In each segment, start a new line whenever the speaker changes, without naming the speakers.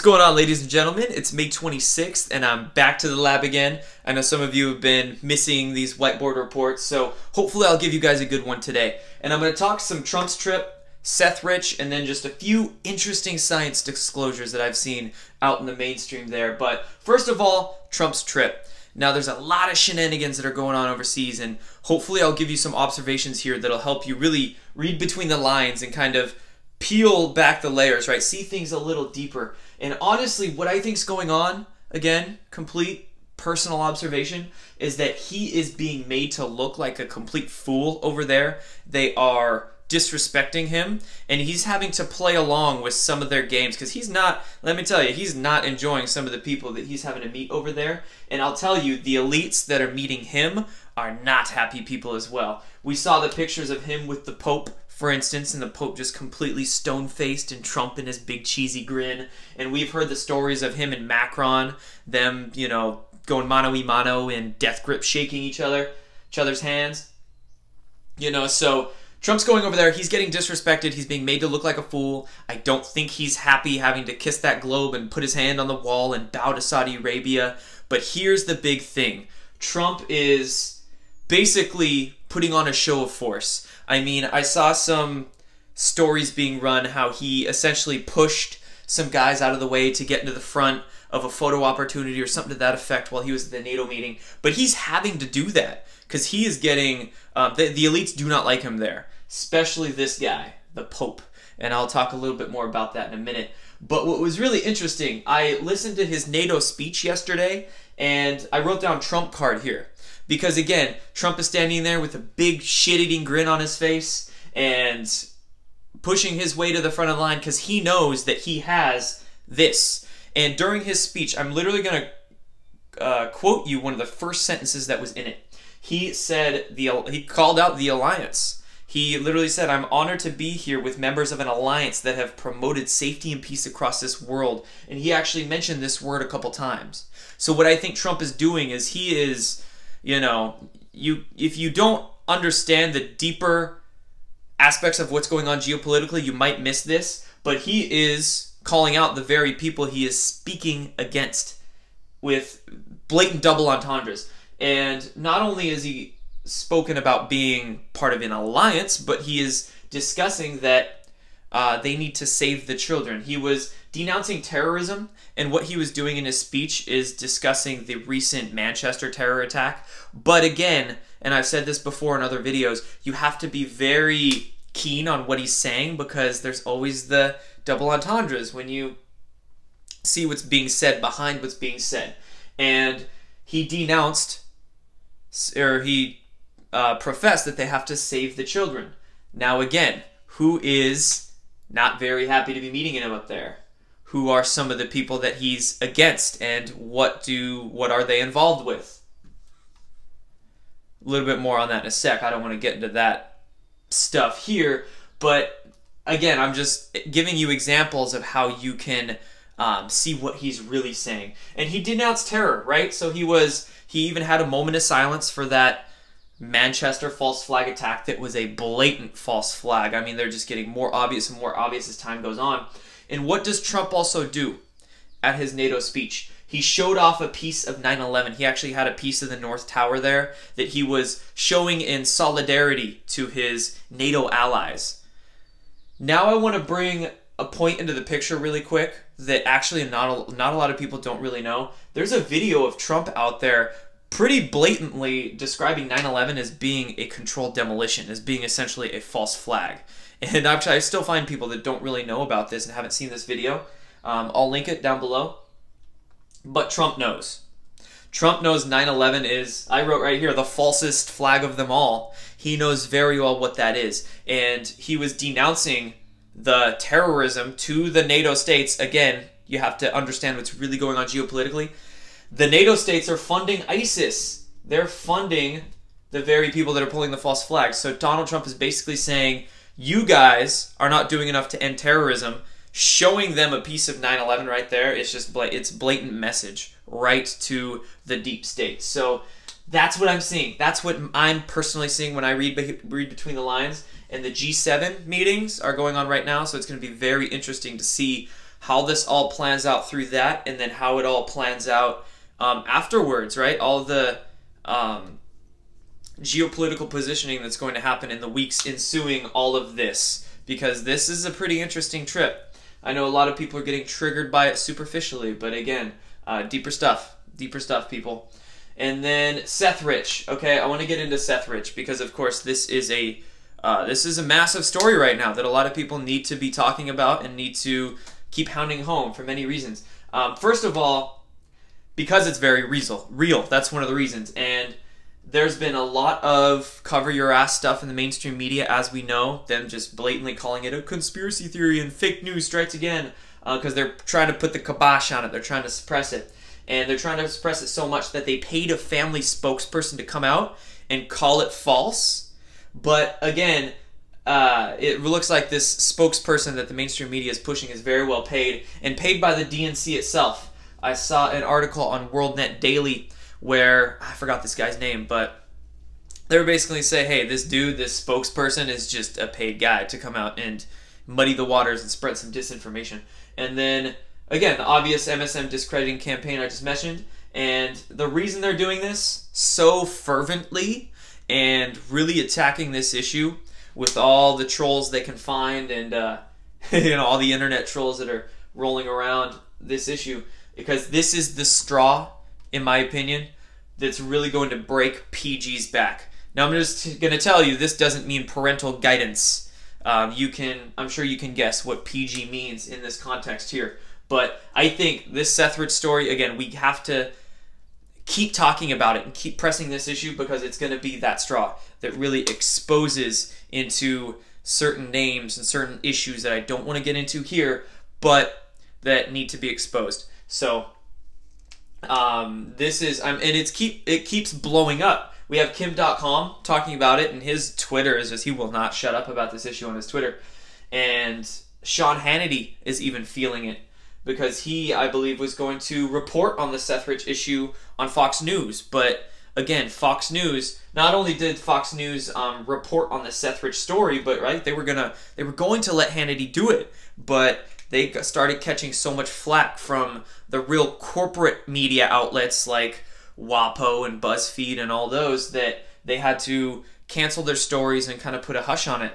going on, ladies and gentlemen? It's May 26th, and I'm back to the lab again. I know some of you have been missing these whiteboard reports, so hopefully I'll give you guys a good one today. And I'm going to talk some Trump's trip, Seth Rich, and then just a few interesting science disclosures that I've seen out in the mainstream there. But first of all, Trump's trip. Now, there's a lot of shenanigans that are going on overseas, and hopefully I'll give you some observations here that'll help you really read between the lines and kind of peel back the layers, right? See things a little deeper. And honestly, what I think's going on, again, complete personal observation, is that he is being made to look like a complete fool over there. They are disrespecting him, and he's having to play along with some of their games because he's not, let me tell you, he's not enjoying some of the people that he's having to meet over there. And I'll tell you, the elites that are meeting him are not happy people as well. We saw the pictures of him with the Pope, for instance, and the Pope just completely stone-faced and Trump in his big cheesy grin. And we've heard the stories of him and Macron, them, you know, going mano-y-mano and death grip shaking each other's hands. You know, so Trump's going over there, he's getting disrespected, he's being made to look like a fool. I don't think he's happy having to kiss that globe and put his hand on the wall and bow to Saudi Arabia. But here's the big thing. Trump is basically putting on a show of force. I mean, I saw some stories being run how he essentially pushed some guys out of the way to get into the front of a photo opportunity or something to that effect while he was at the NATO meeting. But he's having to do that because he is getting, the elites do not like him there, especially this guy, the Pope. And I'll talk a little bit more about that in a minute. But what was really interesting, I listened to his NATO speech yesterday, and I wrote down Trump card here. Because again, Trump is standing there with a big shit-eating grin on his face and pushing his way to the front of the line because he knows that he has this. And during his speech, I'm literally going to quote you one of the first sentences that was in it. He said, he called out the alliance. He literally said, "I'm honored to be here with members of an alliance that have promoted safety and peace across this world." And he actually mentioned this word a couple times. So what I think Trump is doing is he is, you know, if you don't understand the deeper aspects of what's going on geopolitically, you might miss this. But he is calling out the very people he is speaking against with blatant double entendres. And not only is he spoken about being part of an alliance, but he is discussing that they need to save the children. He was denouncing terrorism, and what he was doing in his speech is discussing the recent Manchester terror attack. But again, and I've said this before in other videos, you have to be very keen on what he's saying because there's always the double entendres when you see what's being said behind what's being said. And he denounced, or he professed that they have to save the children. Now again, who is not very happy to be meeting him up there? Who are some of the people that he's against, and what are they involved with? A little bit more on that in a sec. I don't want to get into that stuff here, but again, I'm just giving you examples of how you can see what he's really saying. And he denounced terror, right? So he even had a moment of silence for that Manchester false flag attack that was a blatant false flag. I mean, they're just getting more obvious and more obvious as time goes on. And what does Trump also do at his NATO speech? He showed off a piece of 9/11. He actually had a piece of the North Tower there that he was showing in solidarity to his NATO allies. Now I want to bring a point into the picture really quick that actually not a lot of people don't really know. There's a video of Trump out there pretty blatantly describing 9/11 as being a controlled demolition, as being essentially a false flag. And actually, I still find people that don't really know about this and haven't seen this video. I'll link it down below. But Trump knows. Trump knows 9/11 is, I wrote right here, the falsest flag of them all. He knows very well what that is. And he was denouncing the terrorism to the NATO states. Again, you have to understand what's really going on geopolitically. The NATO states are funding ISIS. They're funding the very people that are pulling the false flags. So Donald Trump is basically saying, you guys are not doing enough to end terrorism. Showing them a piece of 9/11 right there, it's just it's blatant message right to the deep state. So that's what I'm seeing. That's what I'm personally seeing when I read between the lines. And the G7 meetings are going on right now, so it's going to be very interesting to see how this all plans out through that, and then how it all plans out afterwards, right? All the geopolitical positioning that's going to happen in the weeks ensuing all of this, because this is a pretty interesting trip. I know a lot of people are getting triggered by it superficially, but again, deeper stuff, people. And then Seth Rich. Okay, I want to get into Seth Rich because, of course, this is a massive story right now that a lot of people need to be talking about and need to keep hounding home for many reasons. First of all, because it's very real. That's one of the reasons. And there's been a lot of cover your ass stuff in the mainstream media, as we know, them just blatantly calling it a conspiracy theory and fake news strikes again, because they're trying to put the kibosh on it. They're trying to suppress it. And they're trying to suppress it so much that they paid a family spokesperson to come out and call it false. But again, it looks like this spokesperson that the mainstream media is pushing is very well paid, and paid by the DNC itself. I saw an article on WorldNet Daily where, I forgot this guy's name, but they were basically saying, hey, this dude, this spokesperson is just a paid guy to come out and muddy the waters and spread some disinformation. And then, again, the obvious MSM discrediting campaign I just mentioned, and the reason they're doing this so fervently and really attacking this issue with all the trolls they can find and all the internet trolls that are rolling around this issue, because this is the straw, in my opinion, that's really going to break PG's back. Now, I'm just going to tell you, this doesn't mean parental guidance. I'm sure you can guess what PG means in this context here. But I think this Seth Rich story, again, we have to keep talking about it and keep pressing this issue, because it's going to be that straw that really exposes into certain names and certain issues that I don't want to get into here, but that need to be exposed. So this is, and it keeps blowing up. We have Kim.com talking about it, and his Twitter is just, he will not shut up about this issue on his Twitter. And Sean Hannity is even feeling it, because he, I believe, was going to report on the Seth Rich issue on Fox News. But again, Fox News, not only did Fox News report on the Seth Rich story, but right, they were going to let Hannity do it, but they started catching so much flack from the real corporate media outlets like WAPO and BuzzFeed and all those, that they had to cancel their stories and kind of put a hush on it.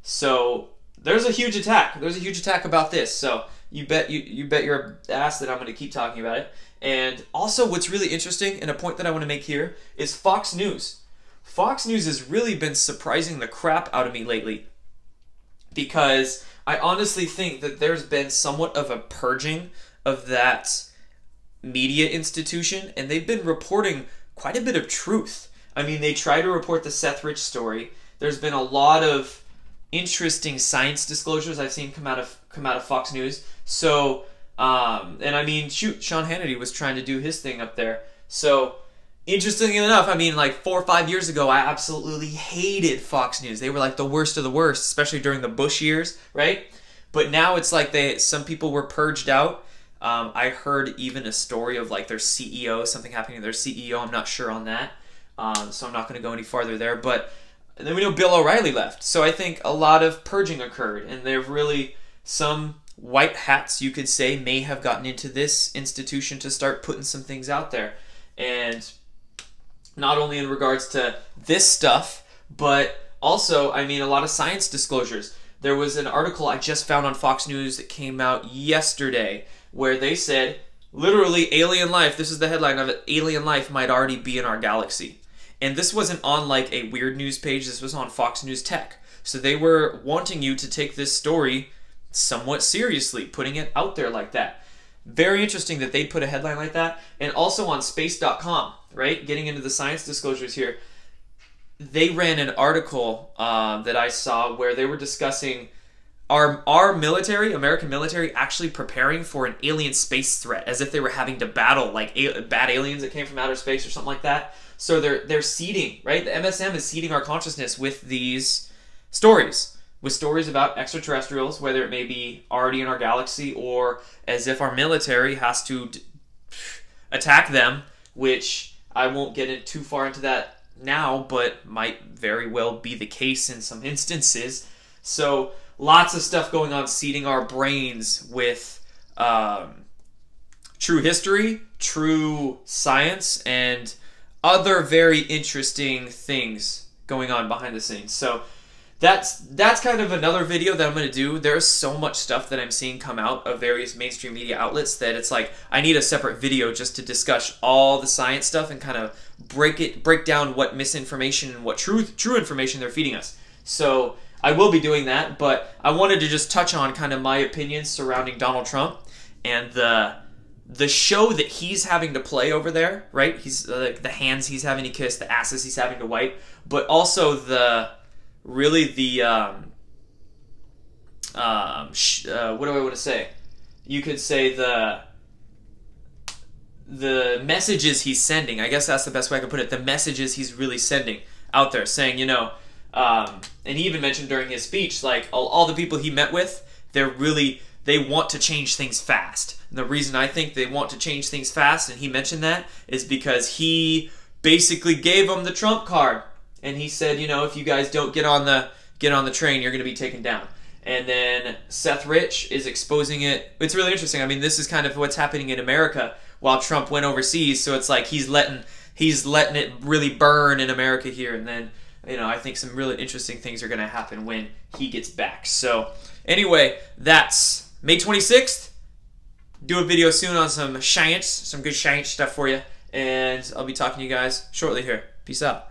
So there's a huge attack. There's a huge attack about this. So you bet your ass that I'm going to keep talking about it. And also, what's really interesting, and a point that I want to make here, is Fox News. Fox News has really been surprising the crap out of me lately, because I honestly think that there's been somewhat of a purging of that media institution, and they've been reporting quite a bit of truth. I mean, they try to report the Seth Rich story. There's been a lot of interesting science disclosures I've seen come out of Fox News. So, and I mean, shoot, Sean Hannity was trying to do his thing up there. So, interestingly enough, I mean, like 4 or 5 years ago, I absolutely hated Fox News. They were like the worst of the worst, especially during the Bush years, right? But now it's like some people were purged out. I heard even a story of like their CEO, something happening to their CEO. I'm not sure on that, so I'm not going to go any farther there. But then we know Bill O'Reilly left, so I think a lot of purging occurred, and there've really some white hats, you could say, may have gotten into this institution to start putting some things out there. And not only in regards to this stuff, but also, I mean, a lot of science disclosures. There was an article I just found on Fox News that came out yesterday where they said, literally, alien life, this is the headline of it, alien life might already be in our galaxy. And this wasn't on like a weird news page, this was on Fox News Tech. So they were wanting you to take this story somewhat seriously, putting it out there like that. Very interesting that they'd put a headline like that. And also on space.com, right? Getting into the science disclosures here. They ran an article that I saw where they were discussing our military, American military, actually preparing for an alien space threat, as if they were having to battle like bad aliens that came from outer space or something like that. So they're seeding, right? The MSM is seeding our consciousness with these stories. With stories about extraterrestrials, whether it may be already in our galaxy or as if our military has to attack them, which I won't get too far into that now, but might very well be the case in some instances. So lots of stuff going on, seeding our brains with true history, true science, and other very interesting things going on behind the scenes. So that's kind of another video that I'm going to do. There's so much stuff that I'm seeing come out of various mainstream media outlets that it's like I need a separate video just to discuss all the science stuff and kind of break down what misinformation and what true information they're feeding us. So I will be doing that, but I wanted to just touch on kind of my opinions surrounding Donald Trump and the show that he's having to play over there, right? He's the hands he's having to kiss, the asses he's having to wipe, but also what do I want to say? You could say the messages he's sending. I guess that's the best way I could put it. The messages he's really sending out there, saying, and he even mentioned during his speech, like all the people he met with, they want to change things fast. And the reason I think they want to change things fast, and he mentioned that, is because he basically gave them the Trump card. And he said, if you guys don't get on the train, you're going to be taken down. And then Seth Rich is exposing it. It's really interesting. I mean, this is kind of what's happening in America while Trump went overseas. So it's like he's letting it really burn in America here. And then, I think some really interesting things are going to happen when he gets back. So anyway, that's May 26th. Do a video soon on some good science stuff for you. And I'll be talking to you guys shortly here. Peace out.